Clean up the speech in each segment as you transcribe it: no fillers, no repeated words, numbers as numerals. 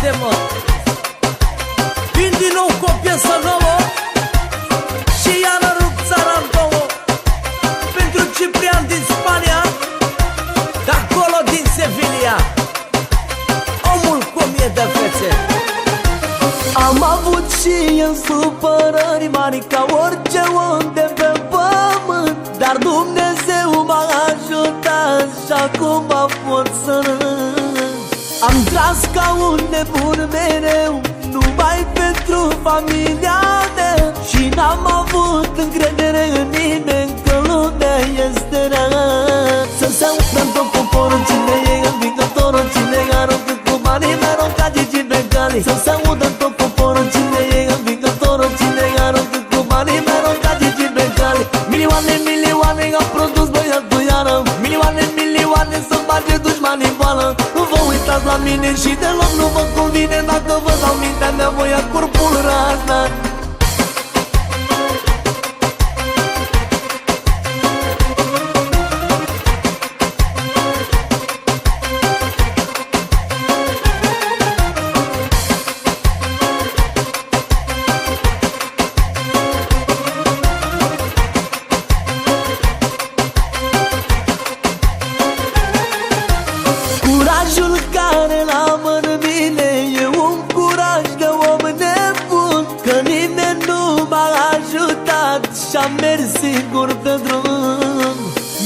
este, mă. Vin din nou cu o piesă nouă și iară rup țara în două. Pentru Ciprian din Spania, de acolo din Sevilla, omul cu 1000 de fețe. Am avut și eu supărări mari ca orice om de pe pământ, dar Dumnezeu m-a ajutat și acum pot să râd. Am tras ca un nebun mereu, numai pentru familia mea, și n-am avut încredere în nimeni, că lumea este rea. Să se audă în tot poporul cine e învingătorul, cine aruncă cu banii, mereu ca Gigi Becali. Să se audă în tot poporul cine e învingătorul, cine aruncă cu banii, mereu ca Gigi Becali. Milioane, milioane au produs băiatul iară, milioane, milioane să bage dușmanii în boală. Nu vă uitați la mine și deloc nu vă convine, dacă vă dau mintea mea voi ia corpul razna. Curajul care l-am în mine e un curaj de om nebun, că nimeni nu m-a ajutat și-am mers singur pe drum.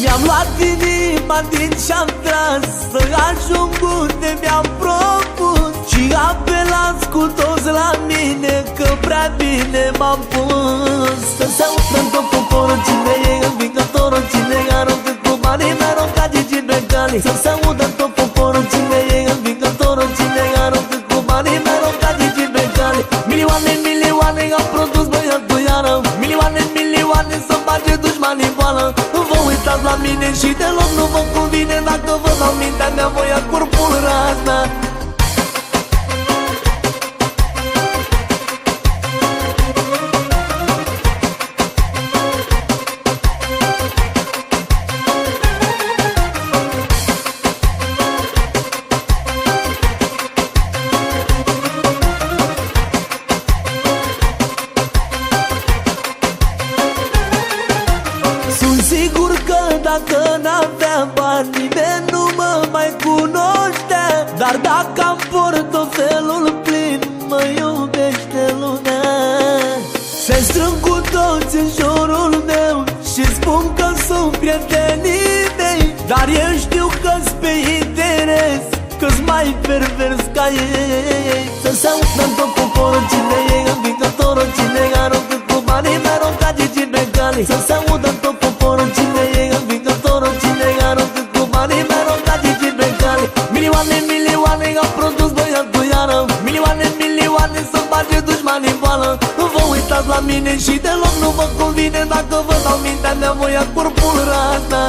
Mi-am luat inima din și-am tras să ajung unde mi-am propus, și apelați cu toți la mine că prea bine m-am pus. Să se audă în tot poporul cine e învingătorul, cine aruncă cu banii, mereu ca Gigi Becali. Să se audă în tot poporul cine e învingătorul, cine aruncă cu banii, mereu ca Gigi Becali. Milioane, milioane au produs băiatul iară, milioane, milioane să bage dușmanii în boală. Nu vă uitați la mine și deloc nu vă convine, dacă vă dau mintea mea voi ia corpul razna. Sunt sigur că dacă n-aveam bani, nimeni nu mă mai cunoștea, dar dacă am portofelul plin, mă iubește lumea. Se strâng cu toți în jurul meu și spun că sunt prietenii mei, dar eu știu că-s pe interes, că-s mai pervers ca ei. Să se audă în tot poporul cine e învingătorul, cine aruncă cu banii, mereu ca Gigi Becali. Să se audă în tot poporul cine e învingătorul, cine aruncă cu banii, mereu ca Gigi Becali. Milioane, milioane au produs băiatul iară, milioane, milioane să bage dușmanii în boală. Nu vă uitați la mine și deloc nu vă convine, dacă vă dau mintea mea voi ia corpul razna.